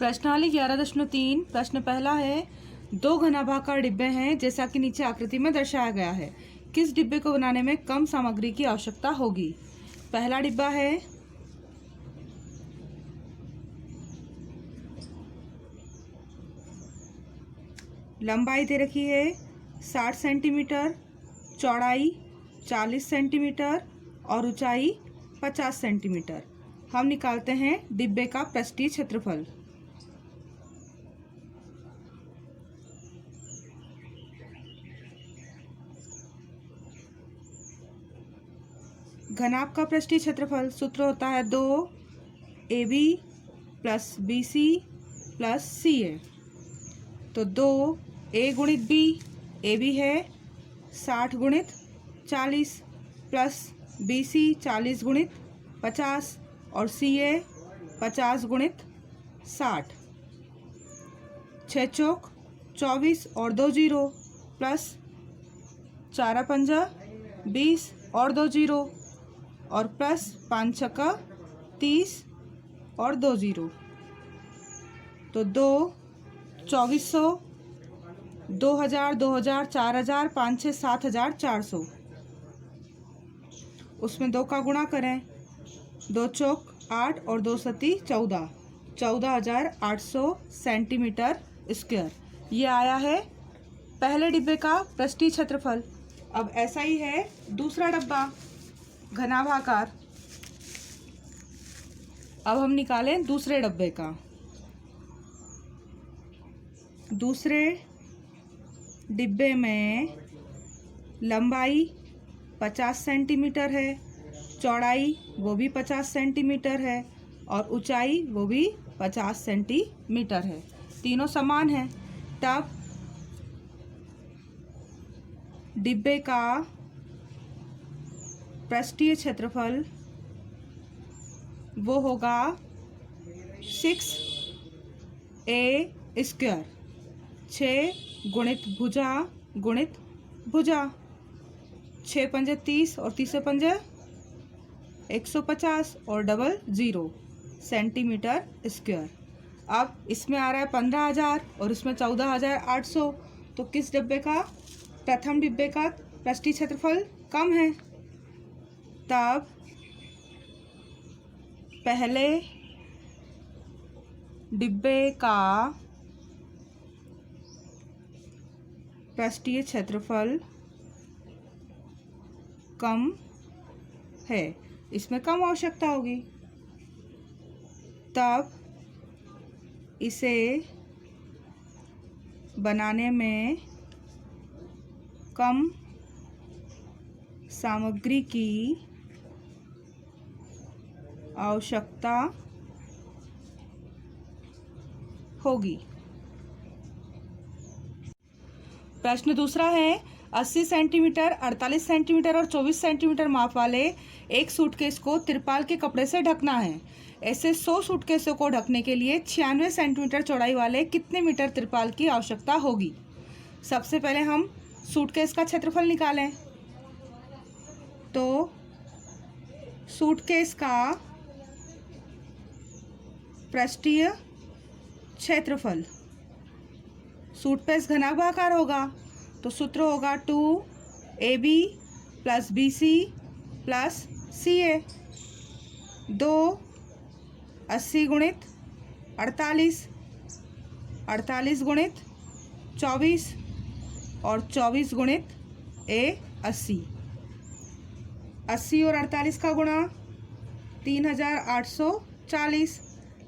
प्रश्नावली 11.3 प्रश्न पहला है, दो घनाभाकार डिब्बे हैं जैसा कि नीचे आकृति में दर्शाया गया है। किस डिब्बे को बनाने में कम सामग्री की आवश्यकता होगी? पहला डिब्बा है लंबाई दे रखी है 60 सेंटीमीटर, चौड़ाई 40 सेंटीमीटर और ऊंचाई 50 सेंटीमीटर। हम निकालते हैं डिब्बे का पृष्ठीय क्षेत्रफल। घनाभ का पृष्ठीय क्षेत्रफल सूत्र होता है 2AB plus BC plus CA। तो 2A गुणित B, AB है 60 गुणित 40 प्लस BC 40 गुणित 50 और CA 50 गुणित 60। 6 चौक 24 और 2 जीरो प्लस 4 पंजा 20 और 2 जीरो और प्लस 5 छक्का 30 और 2 जीरो। तो 2 2400, 2000, 2000, 4000, 5 6 7400। उसमें 2 का गुणा करें, 2 चौक 8 और 2 सती 14, 14,800 सेंटीमीटर स्क्वायर। ये आया है पहले डिब्बे का पृष्ठीय क्षेत्रफल। अब ऐसा ही है दूसरा डब्बा घनाभाकार। अब हम निकालें दूसरे डब्बे का। दूसरे डिब्बे में लंबाई 50 सेंटीमीटर है, चौड़ाई वो भी 50 सेंटीमीटर है और ऊंचाई वो भी 50 सेंटीमीटर है। तीनों समान हैं। तब डिब्बे का पृष्ठीय क्षेत्रफल वो होगा 6A स्क्वायर। 6 गुणित भुजा गुणित भुजा। 6 पंजे 30 और 30 पंजे 150 और डबल 0 सेंटीमीटर स्क्वायर। अब इसमें आ रहा है 15,000 और इसमें 14,800। तो किस डिब्बे का, प्रथम डिब्बे का पृष्ठीय क्षेत्रफल कम है। तब पहले डिब्बे का पृष्ठीय क्षेत्रफल कम है, इसमें कम आवश्यकता होगी। तब इसे बनाने में कम सामग्री की आवश्यकता होगी। प्रश्न दूसरा है, 80 सेंटीमीटर, 48 सेंटीमीटर और 24 सेंटीमीटर माप वाले एक सूटकेस को तिरपाल के कपड़े से ढकना है। ऐसे 100 सूटकेसों को ढकने के लिए 96 सेंटीमीटर चौड़ाई वाले कितने मीटर तिरपाल की आवश्यकता होगी? सबसे पहले हम सूटकेस का क्षेत्रफल निकालें। तो सूटकेस का पृष्ठीय क्षेत्रफल, सूटकेस घनाभाकार होगा तो सूत्र होगा 2AB plus BC plus CA। 2 80 गुणित 48, 48 गुणित 24 और 24 गुणित A 80। 80 और 48 का गुणा 3,840।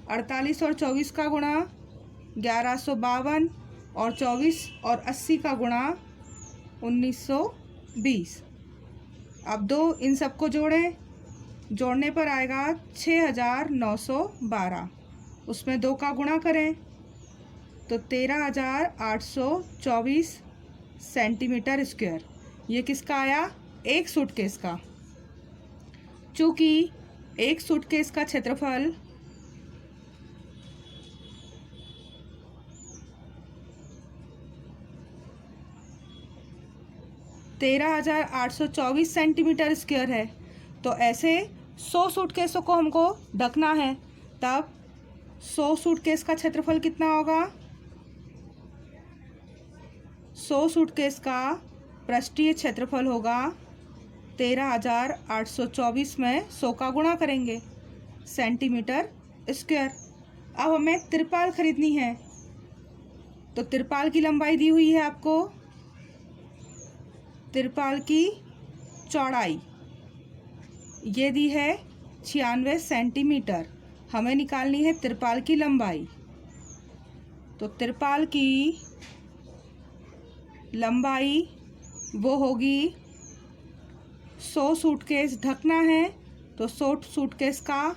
48 और 24 का गुणा 1152 और 24 और 80 का गुणा 1920। अब दो इन सबको जोड़ें, जोड़ने पर आएगा 6,912। उसमें 2 का गुणा करें तो 13,824 सेंटीमीटर स्क्वायर। ये किसका आया? एक सूटकेस का। चूँकि एक सूटकेस का क्षेत्रफल 13,824 सेंटीमीटर स्क्वायर है, तो ऐसे 100 सूटकेसों को हमको ढकना है। तब 100 सूटकेस का क्षेत्रफल कितना होगा? 100 सूटकेस का पृष्ठीय क्षेत्रफल होगा 13,824 में 100 का गुणा करेंगे सेंटीमीटर स्क्वायर। अब हमें तिरपाल खरीदनी है, तो तिरपाल की लंबाई दी हुई है आपको, तिरपाल की चौड़ाई ये दी है 96 सेंटीमीटर। हमें निकालनी है तिरपाल की लंबाई, तो तिरपाल की लंबाई वो होगी 100 सूटकेस ढकना है, तो 100 सूटकेस का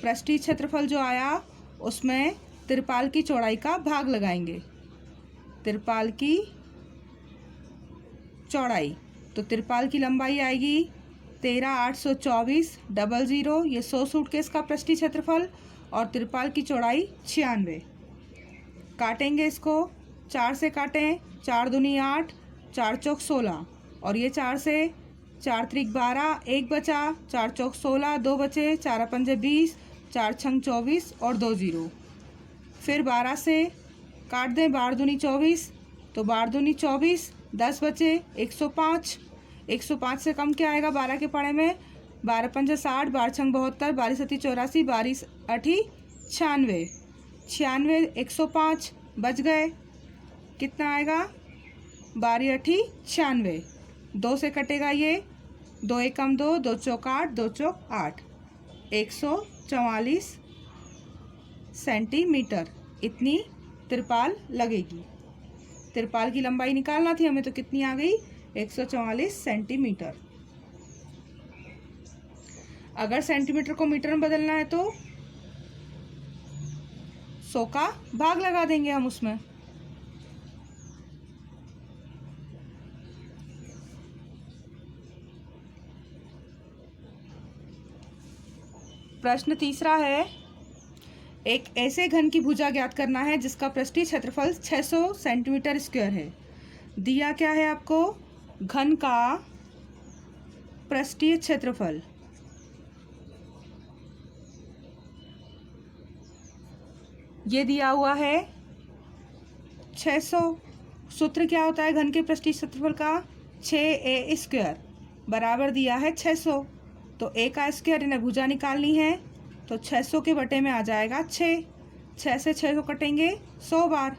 पृष्ठीय क्षेत्रफल जो आया उसमें तिरपाल की चौड़ाई का भाग लगाएंगे, तिरपाल की चौड़ाई। तो तिरपाल की लंबाई आएगी 13,824 00, ये 100 सूटकेस का पृष्ठीय क्षेत्रफल, और तिरपाल की चौड़ाई 96। काटेंगे इसको, 4 से काटें, 4 दूनी 8, 4 चौक 16, और ये 4 से, 4 त्रिक 12, 1 बचा, 4 चौक 16, 2 बचे, 4 पंजे 20, 4 छंग 24 और 2 0। फिर 12 से काट दें, 12 दूनी 24, तो 12 दूनी 24, 10 बचे, 105। 105 से कम क्या आएगा 12 के पाड़े में? 12 पंजे 60, 12 छंग 72, 12 सती 84, 12 अठी 96, 96, 105 बच गए। कितना आएगा? 12 अठी 96, 2 से कटेगा ये, 2 एकम 2, 2 चौक 8, 2 चौक 8, 144 सेंटीमीटर इतनी तिरपाल लगेगी। तिरपाल की लंबाई निकालना थी हमें, तो कितनी आ गई? 144 सेंटीमीटर। अगर सेंटीमीटर को मीटर में बदलना है तो 100 का भाग लगा देंगे हम उसमें। प्रश्न तीसरा है, एक ऐसे घन की भुजा ज्ञात करना है जिसका पृष्ठीय क्षेत्रफल 600 सेंटीमीटर स्क्वायर है। दिया क्या है आपको? घन का पृष्ठीय क्षेत्रफल, ये दिया हुआ है 600। सूत्र क्या होता है घन के पृष्ठीय क्षेत्रफल का? 6a स्क्वायर बराबर दिया है 600। तो a का स्क्वायर इन्हें भुजा निकालनी है, तो 600 के बटे में आ जाएगा 6। 6 से 6 को कटेंगे 100 बार,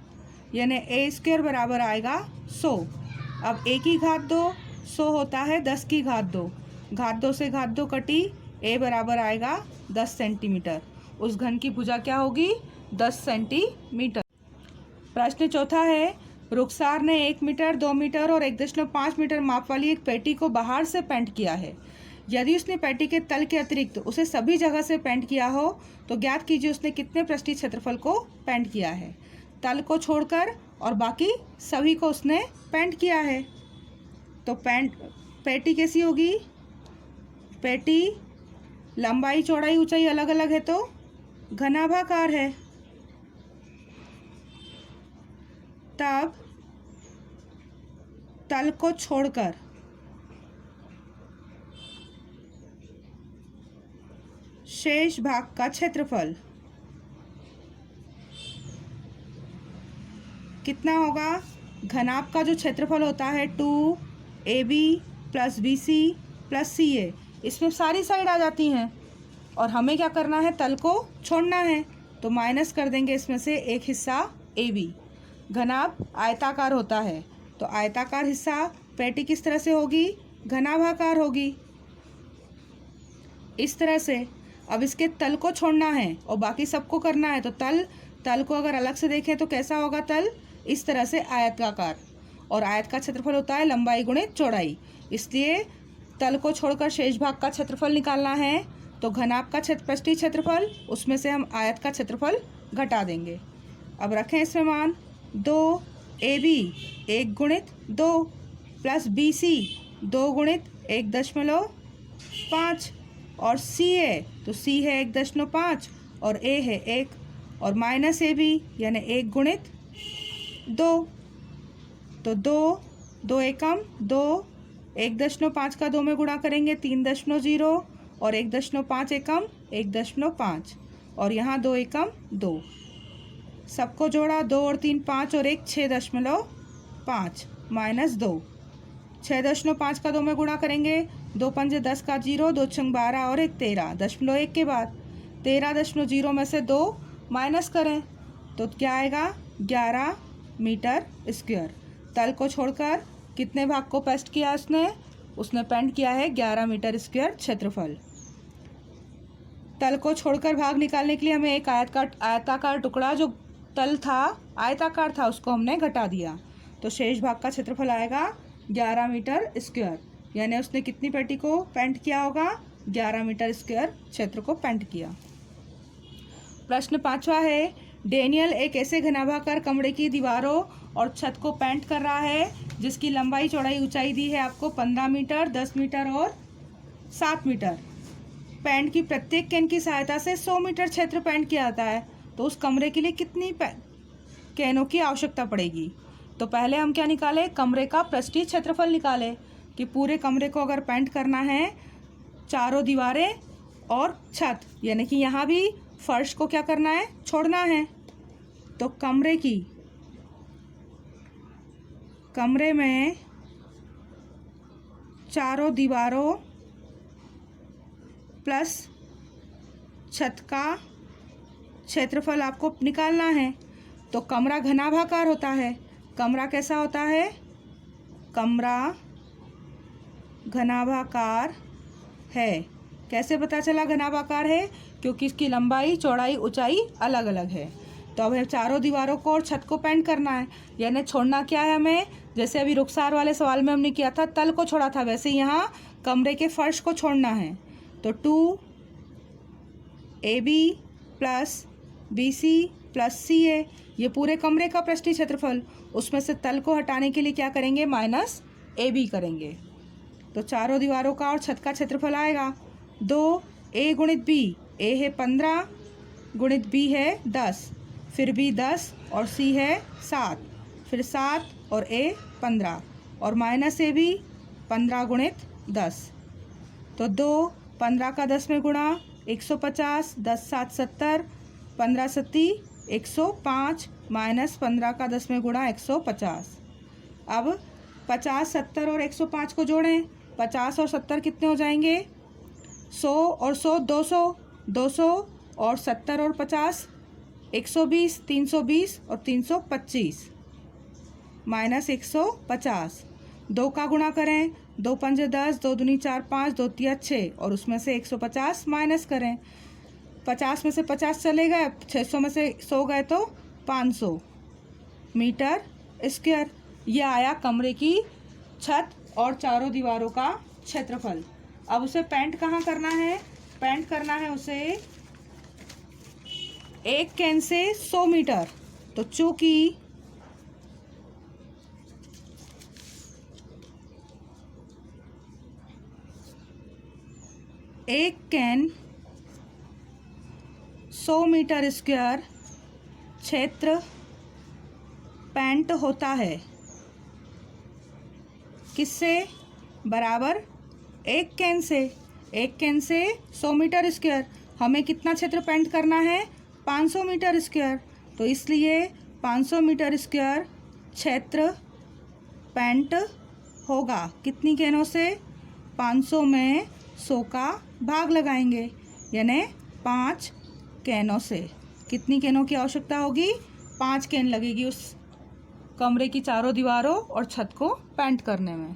यानी a स्क्वायर बराबर आएगा 100। अब a की घात 2, 100 होता है 10 की घात 2, घात 2 से घात 2 कटी, a बराबर आएगा 10 सेंटीमीटर। उस घन की भुजा क्या होगी? 10 सेंटीमीटर। प्रश्न चौथा है, रुखसार ने 1 मीटर, 2 मीटर और 1.5 मीटर माप वाली एक पेटी को बाहर से पेंट किया है। यदि उसने पेटी के तल के अतिरिक्त उसे सभी जगह से पेंट किया हो तो ज्ञात कीजिए उसने कितने पृष्ठीय क्षेत्रफल को पेंट किया है। तल को छोड़कर और बाकी सभी को उसने पेंट किया है। तो पेटी कैसी होगी? पेटी लंबाई चौड़ाई ऊंचाई अलग अलग है तो घनाभाकार है। तब तल को छोड़कर शेष भाग का क्षेत्रफल कितना होगा? घनाभ का जो क्षेत्रफल होता है 2ab + bc + ca, इसमें सारी साइड आ जाती हैं और हमें क्या करना है? तल को छोड़ना है, तो माइनस कर देंगे इसमें से एक हिस्सा ab। घनाभ आयताकार होता है, तो आयताकार हिस्सा पेटी किस तरह से होगी? घनाभाकार होगी, इस तरह से। अब इसके तल को छोड़ना है और बाकी सबको करना है, तो तल को अगर अलग से देखें तो कैसा होगा? तल इस तरह से आयताकार, और आयत का क्षेत्रफल होता है लंबाई गुणित चौड़ाई, इसलिए तल को छोड़कर शेष भाग का क्षेत्रफल निकालना है। तो घनाभ का पृष्ठीय क्षेत्रफल, उसमें से हम आयत का क्षेत्रफल घटा देंगे। अब रखें इसमें मान 2ab 1 गुणित 2 + bc 2 गुणित 1.5 और ca, तो c है 1.5 और a है 1 और माइनस ab यानी 1 गुणित 2, तो 2 एकम 2, 1.5 का 2 में गुणा करेंगे 3.0 और 1.5 एकम 1.5, और यहाँ 2 एकम 2, सबको जोड़ा 2 और 3 5 और 1 6.5 माइनस 2, 6.5 का 2 में गुणा करेंगे, 2 पंजे 10 का 0, 2 छंग 12 और 1 13, 0.1 के बाद 13.0 में से 2 माइनस करें तो क्या आएगा 11 मीटर स्क्वायर। तल को छोड़कर कितने भाग को पेस्ट किया उसने पेंट किया है 11 मीटर स्क्वायर क्षेत्रफल। तल को छोड़कर भाग निकालने के लिए हमें एक आयताकार टुकड़ा जो तल था आयताकार था उसको हमने घटा दिया, तो शेष भाग का क्षेत्रफल आएगा 11 मीटर स्क्वायर। यानी उसने कितनी पेटी को पेंट किया होगा 11 मीटर स्क्वायर क्षेत्र को पेंट किया। प्रश्न 5वां है, डेनियल एक ऐसे घनाभाकार कमरे की दीवारों और छत को पेंट कर रहा है जिसकी लंबाई चौड़ाई ऊंचाई दी है आपको 15 मीटर, 10 मीटर और 7 मीटर। पेंट की प्रत्येक कैन की सहायता से 100 मीटर क्षेत्र पेंट किया जाता है, तो उस कमरे के लिए कितनी कैनों की आवश्यकता पड़ेगी। तो पहले हम क्या निकाले, कमरे का पृष्ठीय क्षेत्रफल निकाले कि पूरे कमरे को अगर पेंट करना है चारों दीवारें और छत, यानी कि यहाँ भी फर्श को क्या करना है छोड़ना है, तो कमरे में चारों दीवारों प्लस छत का क्षेत्रफल आपको निकालना है। तो कमरा घनाभाकार होता है, कमरा कैसा होता है, कमरा घनाभाकार है। कैसे पता चला घनाभाकार है, क्योंकि इसकी लंबाई चौड़ाई ऊंचाई अलग अलग है। तो अब चारों दीवारों को और छत को पेंट करना है, यानी छोड़ना क्या है हमें, जैसे अभी रुखसार वाले सवाल में हमने किया था तल को छोड़ा था, वैसे यहाँ कमरे के फर्श को छोड़ना है। तो 2AB plus BC plus CA, ये पूरे कमरे का पृष्ठीय क्षेत्रफल, उसमें से तल को हटाने के लिए क्या करेंगे माइनस AB करेंगे। तो चारों दीवारों का और छत का क्षेत्रफल आएगा 2A गुणित B, A है 15 गुणित B है 10, फिर B 10 और C है 7, फिर 7 और A 15 और माइनस AB 15 गुणित 10। तो 2 15 का 10 में गुणा 150, 10 7 70, 15 सत्ती 105 माइनस 15 का 10 में गुणा 150। अब 50, 70 और 105 को जोड़ें, 50 और 70 कितने हो जाएंगे 100 और 100 200, 200 और 70 और 50 120, 320 और 325 माइनस 150। 2 का गुणा करें, 2 पंजे 10, 2 दूनी 4 5, 2 तिया 6 और उसमें से 150 माइनस करें। 50 में से 50 चले गए, 600 में से 100 गए तो 500 मीटर स्क्वायर। यह आया कमरे की छत और चारों दीवारों का क्षेत्रफल। अब उसे पेंट कहाँ करना है, पेंट करना है उसे एक कैन से 100 मीटर। तो चूंकि एक कैन 100 मीटर स्क्वायर क्षेत्र पेंट होता है, किससे बराबर एक कैन से। एक कैन से 100 मीटर स्क्वायर, हमें कितना क्षेत्र पेंट करना है 500 मीटर स्क्वायर, तो इसलिए 500 मीटर स्क्वायर क्षेत्र पेंट होगा कितनी कैनों से, 500 में 100 का भाग लगाएंगे यानी 5 कैनों से। कितनी कैनों की आवश्यकता होगी, 5 कैन लगेगी उस कमरे की चारों दीवारों और छत को पेंट करने में।